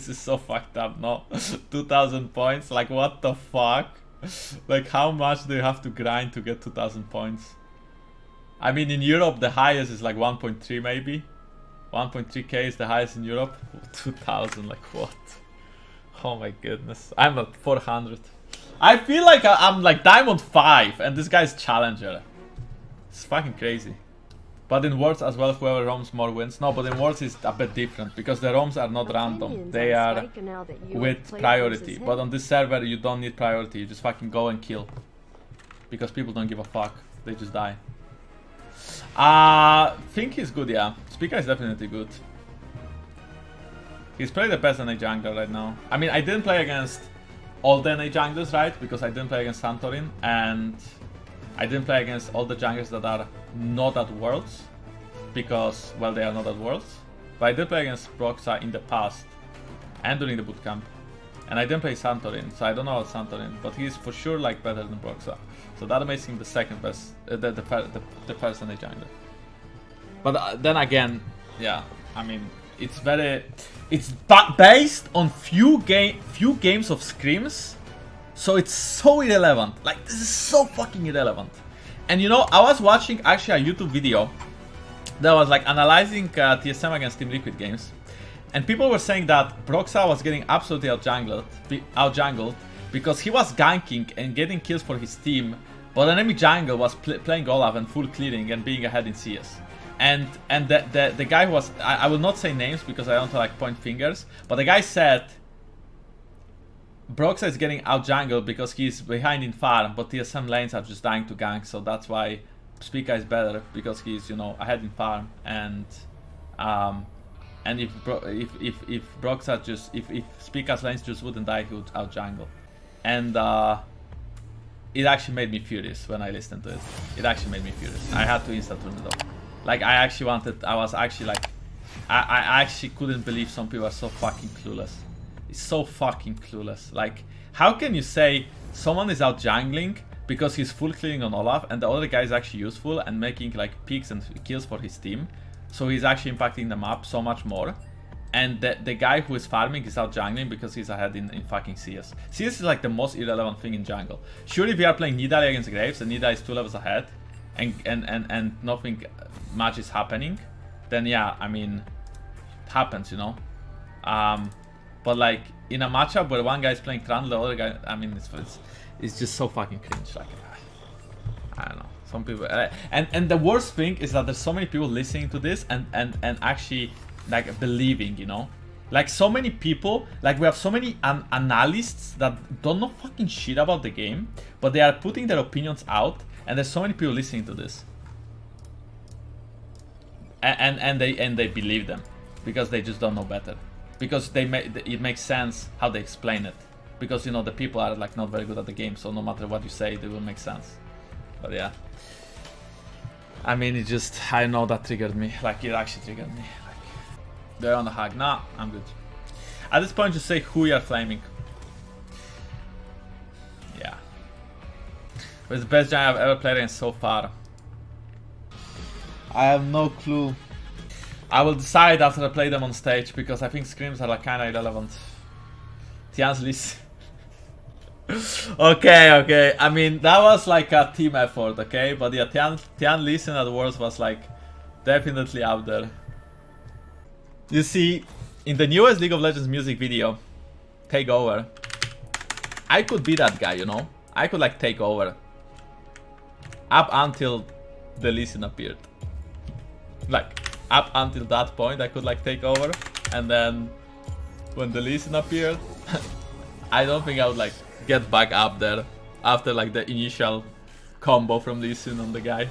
This is so fucked up, no? 2000 points, like what the fuck? Like how much do you have to grind to get 2000 points? I mean, in Europe the highest is like 1.3 maybe. 1.3k is the highest in Europe. 2000, like what? Oh my goodness. I'm at 400. I feel like I'm like Diamond 5 and this guy's Challenger. It's fucking crazy. But in Worlds as well, whoever roams more wins. No, but in Worlds is a bit different because the roams are not random. They are with priority. But on this server you don't need priority. You just fucking go and kill. Because people don't give a fuck. They just die. Think he's good, yeah. Spica is definitely good. He's probably the best NA jungler right now. I mean, I didn't play against all the NA junglers, right? Because I didn't play against Santorin. And I didn't play against all the junglers that are not at Worlds. Because, well, they are not at Worlds. But I did play against Broxah in the past. And during the bootcamp. And I didn't play Santorin, so I don't know about Santorin. But he's for sure like better than Broxah. So that makes him the second best, the first NA jungler. But then again, yeah, I mean, it's based on few games of scrims, so it's so irrelevant. Like, this is so fucking irrelevant. And you know, I was watching actually a YouTube video that was like analyzing TSM against Team Liquid games, and people were saying that Broxah was getting absolutely out-jungled because he was ganking and getting kills for his team, but enemy jungle was playing Olaf and full clearing and being ahead in CS. And the guy who was, I will not say names because I don't like point fingers, but the guy said Broxah is getting out jungled because he's behind in farm, but TSM lanes are just dying to gank, so that's why Spica is better because he's, you know, ahead in farm. And if Broxah just if Spica's lanes just wouldn't die, he would out jungle. And it actually made me furious when I listened to it. It actually made me furious. I had to insta turn it off. Like, I was actually like, I actually couldn't believe some people are so fucking clueless. It's so fucking clueless. Like, how can you say someone is out jungling because he's full clearing on Olaf and the other guy is actually useful and making like picks and kills for his team, so he's actually impacting the map so much more, and the guy who is farming is out jungling because he's ahead in fucking CS. CS is like the most irrelevant thing in jungle. Sure, if we are playing Nidalee against Graves and Nidalee is 2 levels ahead and nothing much is happening, then yeah, I mean, it happens, you know. But like in a matchup where one guy is playing Trundle, the other guy, I mean, it's just so fucking cringe. Like, I don't know, some people, and the worst thing is that there's so many people listening to this and actually like believing, you know, like so many people, like we have so many analysts that don't know fucking shit about the game, but they are putting their opinions out, and there's so many people listening to this, and they believe them because they just don't know better, because it makes sense how they explain it, because, you know, the people are like not very good at the game, so no matter what you say, they will make sense. But yeah, I mean, it just, I know that triggered me. Like, it actually triggered me. Like, they're on the hug. Nah, I'm good. At this point, just say who you are flaming. Yeah. What's the best giant I've ever played against so far? I have no clue. I will decide after I play them on stage, because I think scrims are like kinda irrelevant. Tian's list. Okay. I mean, that was like a team effort, okay? But yeah, Tian listen at Worlds was like definitely out there. You see, in the newest League of Legends music video, Take Over, I could be that guy, you know? I could like take over. Up until the Lee Sin appeared. Like, up until that point, I could like take over. And then, when the Lee Sin appeared, I don't think I would like get back up there after like the initial combo from Lee Sin on the guy.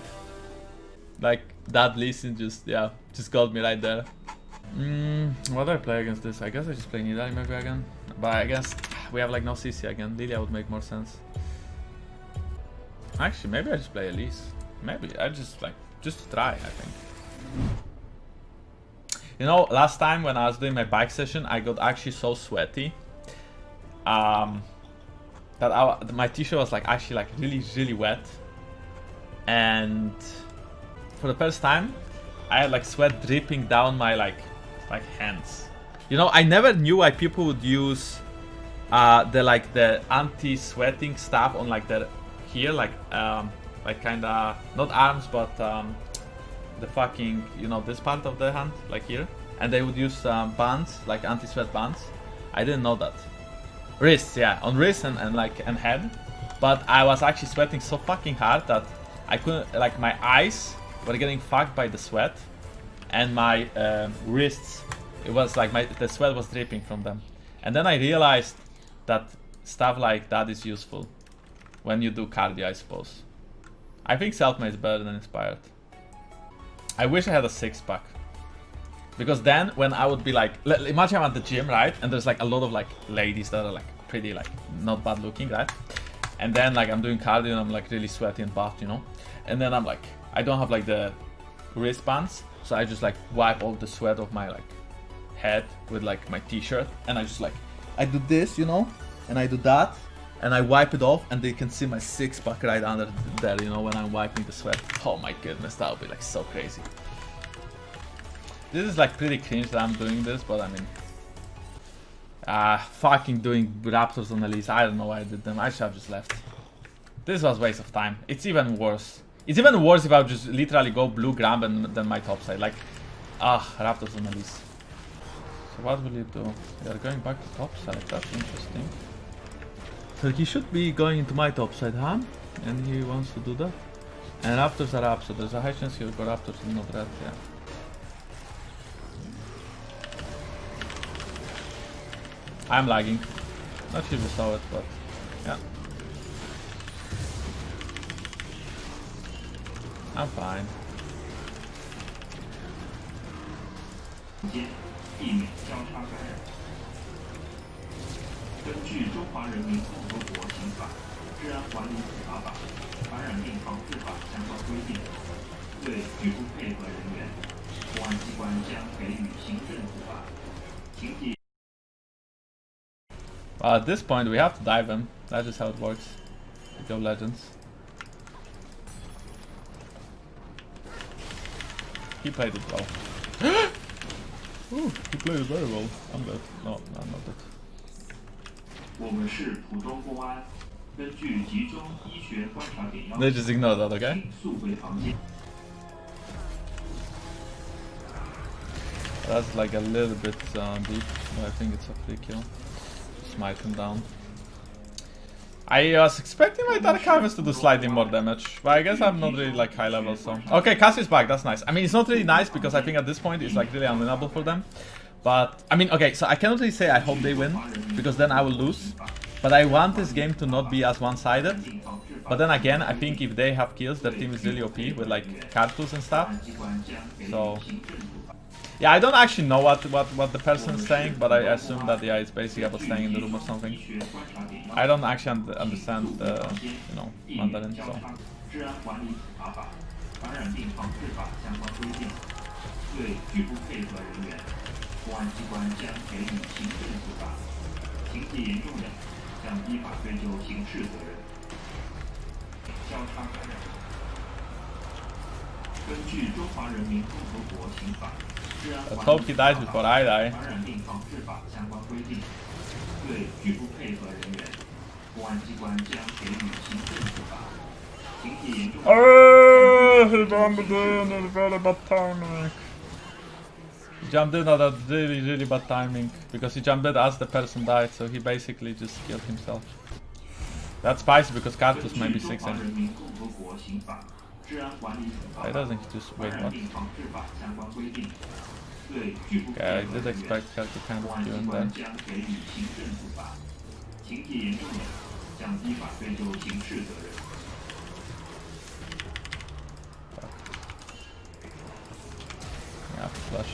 Like, that Lee Sin just got me right there. What do I play against this? I guess I just play Nidalee maybe again. But I guess we have like no CC again. Lilia would make more sense. Actually, maybe I just play Elise. Maybe I just like, just to try, I think. You know, last time when I was doing my bike session, I got actually so sweaty. That my t-shirt was like actually like really wet, and for the first time I had like sweat dripping down my like hands. You know, I never knew why people would use the anti-sweating stuff on like the here, like kinda not arms, but the fucking, you know, this part of the hand, like here, and they would use bands, like anti-sweat bands. I didn't know that. Wrists, yeah, on wrists and head. But I was actually sweating so fucking hard that I couldn't, like, my eyes were getting fucked by the sweat, and my wrists, it was like the sweat was dripping from them. And then I realized that stuff like that is useful when you do cardio, I suppose. I think self-made is better than inspired. I wish I had a six-pack. Because then, when I would be like, imagine I'm at the gym, right? And there's like a lot of like ladies that are like pretty like not bad looking, right? And then like I'm doing cardio and I'm like really sweaty and buffed, you know? And then I'm like, I don't have like the wristbands, so I just like wipe all the sweat off my like head with like my t-shirt, and I just like, I do this, you know? And I do that, and I wipe it off, and they can see my six-pack right under there, you know, when I'm wiping the sweat. Oh my goodness, that would be like so crazy. This is like pretty cringe that I'm doing this, but I mean, fucking doing raptors on the list. I don't know why I did them. I should have just left. This was a waste of time. It's even worse. It's even worse if I would just literally go blue grab and then my top side. Like, raptors on the list. So what will you do? You're going back to top side. That's interesting. So he should be going into my top side, huh? And he wants to do that. And raptors are up, so there's a high chance he'll go raptors and not red, yeah. I'm lagging. Not sure if you saw it, but yeah. I'm fine. 根据中华人民共和国刑法、治安管理处罚法、传染病防治法相关规定，对拒不配合人员，公安机关将给予行政处罚。请体。 At this point, we have to dive him. That is how it works. League of Legends. He played it well. Ooh, he played it very well. I'm dead. No, I'm not dead. 我们是浦东公安，根据集中医学观察点要求， They just ignore that, okay? 请速回房间。 That's like a little bit deep, but I think it's a free kill. Smite him down. I was expecting my Dark Harvest to do slightly more damage, but I guess I'm not really like high level, so... Okay, Cassie's back, that's nice. I mean, it's not really nice because I think at this point it's like really unwinnable for them. But, I mean, okay, so I cannot really say I hope they win, because then I will lose. But I want this game to not be as one-sided. But then again, I think if they have kills, their team is really OP with like cartels and stuff. So... yeah, I don't actually know what the person is saying, but I assume that, yeah, it's basically about staying in the room or something. I don't actually understand the, you know, Mandarin, so... 治安管理处罚法、传染病防治法相关规定，对拒不配合人员，公安机关将给予行政处罚，情节严重的，将依法追究刑事责任。交叉感染。根据中华人民共和国刑法。 Let's hope he dies before I die. 传染病防治法相关规定，对拒不配合人员，公安机关将给予行政处罚。情节严重。He jumped in at very bad timing. He jumped in at a really bad timing because he jumped in as the person died, so he basically just killed himself. That's spicy because Cartus may be 6 in. Why doesn't he just wait what? Okay, I did expect her to kind of kill him then. Yeah, flush.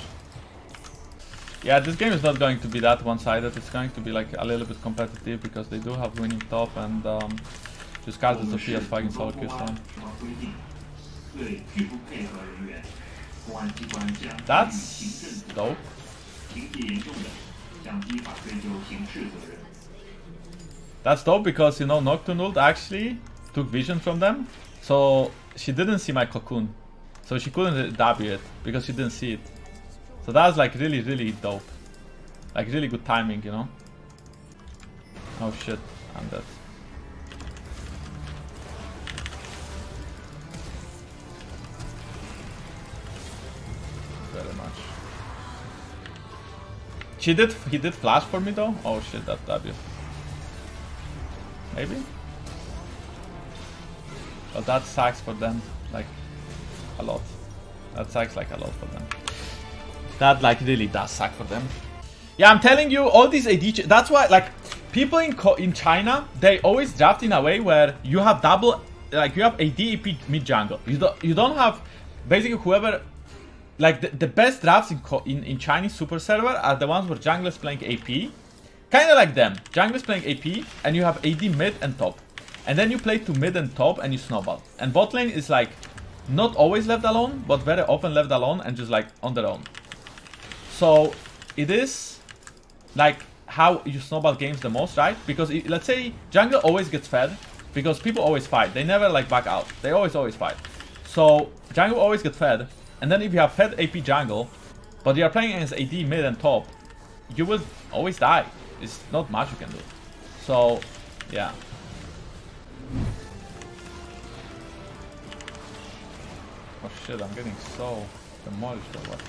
Yeah, this game is not going to be that one-sided. It's going to be like a little bit competitive because they do have winning top and just Cartus OP as fucking solo kills them. That's dope. That's dope because, you know, Nocturnal actually took vision from them. So she didn't see my cocoon. So she couldn't W it because she didn't see it. So that was like really dope. Like really good timing, you know? Oh shit, I'm dead. Very much. He did flash for me though? Oh shit, that W. Maybe? But that sucks for them, like, a lot. That sucks like a lot for them. That like really does suck for them. Yeah, I'm telling you, all these AD... That's why, like, people in China, they always draft in a way where you have double... Like, you have AD, AP, mid jungle. You don't have... Basically, whoever... Like, the best drafts in Chinese super server are the ones where jungle is playing AP. Kind of like them. Jungle is playing AP, and you have AD mid and top. And then you play to mid and top, and you snowball. And bot lane is, like, not always left alone, but very often left alone and just, like, on their own. So, it is, like, how you snowball games the most, right? Because, let's say, jungle always gets fed, because people always fight. They never, like, back out. They always fight. So, jungle always gets fed. And then if you have fed AP jungle, but you are playing against AD mid and top, you will always die. It's not much you can do. So, yeah. Oh shit, I'm getting so demolished or what?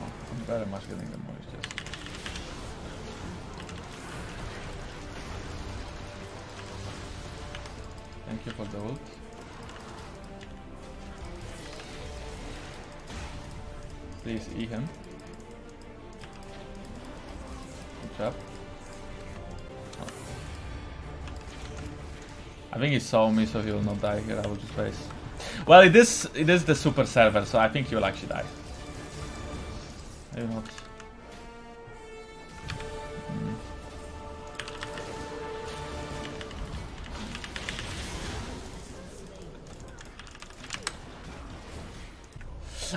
Oh, I'm very much getting demolished, yes. Thank you for the ult. Please E him. Good job. Oh. I think he saw me, so he will not die here. I will just base. Well, it is the super server, so I think he will actually die. Maybe not.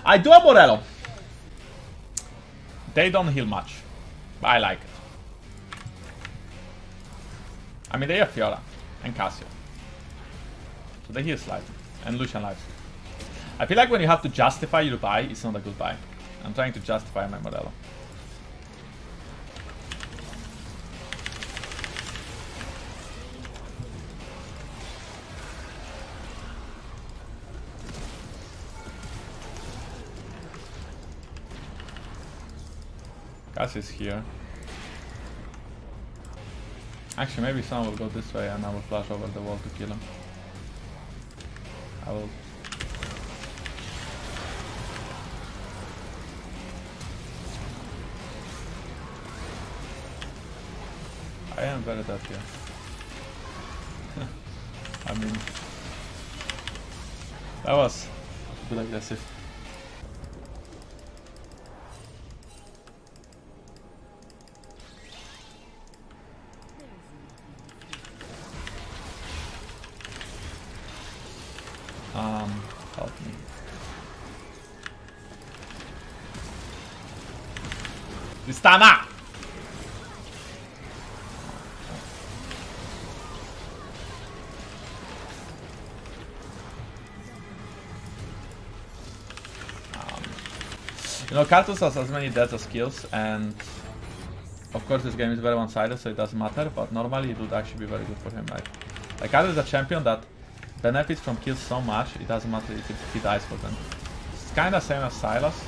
I do have Morello. They don't heal much, but I like it. I mean, they have Fiora and Cassio, so they heal slightly, and Lucian lives. I feel like when you have to justify your buy, it's not a good buy. I'm trying to justify my Morello. Gus is here. Actually, maybe someone will go this way and I will flash over the wall to kill him. I will. I am very dead here. I mean, that was a bit aggressive. Help me. Tristana! You know, Karthus has as many deaths as kills, and of course this game is very one-sided, so it doesn't matter, but normally it would actually be very good for him, right? Like, Karthus is a champion that benefits from kills so much, it doesn't matter if he dies for them. It's kinda same as Sylas,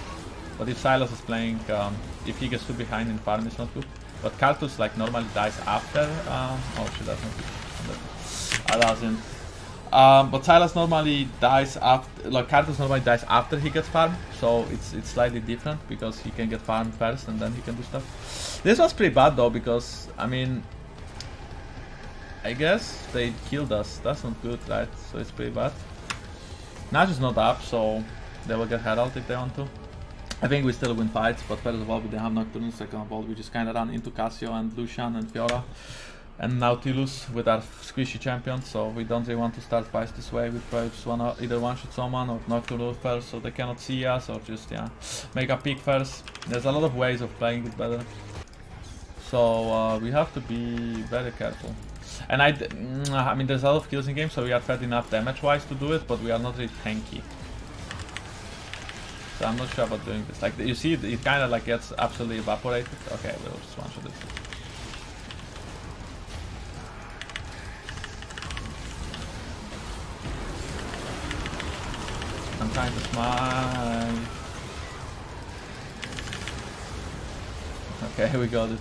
but if Sylas is playing, if he gets too behind in farm, it's not good. But Karthus, like, normally dies after, oh shit, that's not good. Doesn't. But Sylas normally dies after, like, Karthus normally dies after he gets farm, so it's slightly different, because he can get farmed first and then he can do stuff. This was pretty bad though, because, I mean, I guess they killed us. That's not good, right? So it's pretty bad. Nash is not up, so they will get Herald if they want to. I think we still win fights, but first of all, we didn't have Nocturne. Second of all, we just kind of ran into Cassio and Lucian and Fiora. And Nautilus with our squishy champion, so we don't really want to start fights this way. We probably just want to either one-shot someone or Nocturne first so they cannot see us, or just, yeah, make a pick first. There's a lot of ways of playing it better. So we have to be very careful. And I mean, there's a lot of kills in game, so we are fed enough damage-wise to do it, but we are not really tanky. So I'm not sure about doing this. Like, you see, it kind of like gets absolutely evaporated. Okay, we'll just one-shot this. I'm trying to smile. Okay, we got it.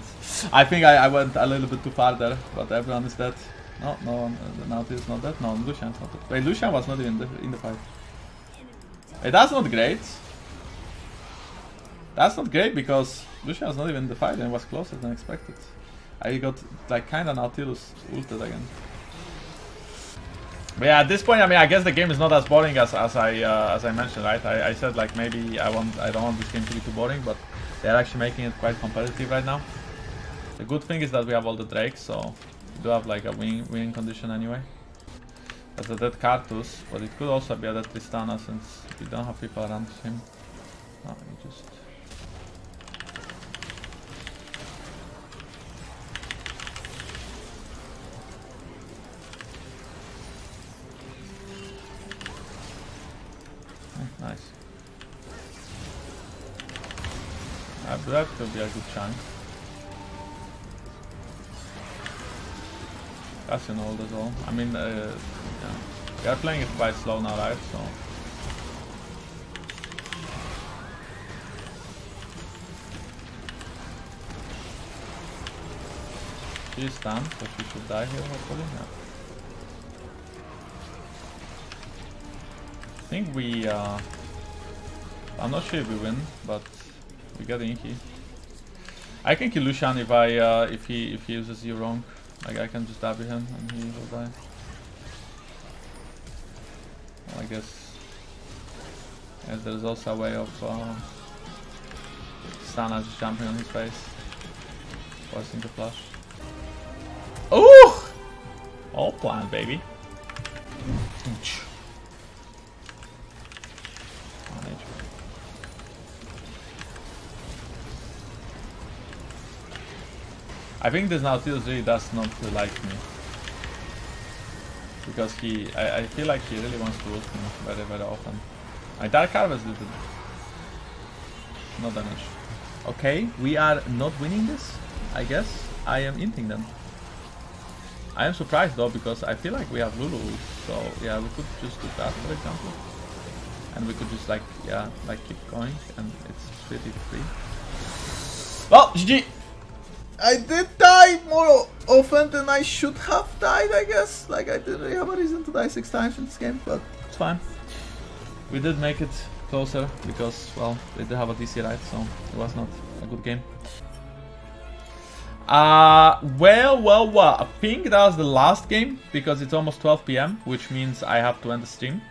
I think I went a little bit too far there, but everyone is dead. No, no one, Nautilus is not dead. No, Lucian's not dead. Wait, Lucian was not even in the fight. Hey, that's not great. That's not great because Lucian was not even in the fight and was closer than expected. I got like kinda Nautilus ulted again. But yeah, at this point, I mean, I guess the game is not as boring as I mentioned, right? I said like maybe I don't want this game to be too boring, but they're actually making it quite competitive right now. The good thing is that we have all the Drakes, so we do have like a winning condition anyway. That's a dead Cartus, but it could also be a dead Tristana since we don't have people around him. No, he just... Oh, nice. That could be a good chance. That's an old as well. I mean, yeah. We are playing it quite slow now, right? So. She is stunned, so she should die here, hopefully. Yeah. I think we. I'm not sure if we win, but we get Inky. I can kill Lucian if he uses you wrong. Like I can just dab him and he will die. Well, I guess there's also a way of Stana just jumping on his face, forcing the flash. Ooh! All planned, baby. I think this Nautilus really does not like me. Because I feel like he really wants to ult me very, very often. My Dark Harvest did no damage. Okay, we are not winning this, I guess. I am inting them. I am surprised though, because I feel like we have Lulu ult. So yeah, we could just do that, for example. And we could just like, yeah, like keep going, and it's pretty free. Well, GG! I did die more often than I should have died, I guess. Like, I didn't really have a reason to die 6 times in this game, but it's fine. We did make it closer because, well, they did have a DC, right? So it was not a good game. Well, I think that was the last game because it's almost 12 PM, which means I have to end the stream.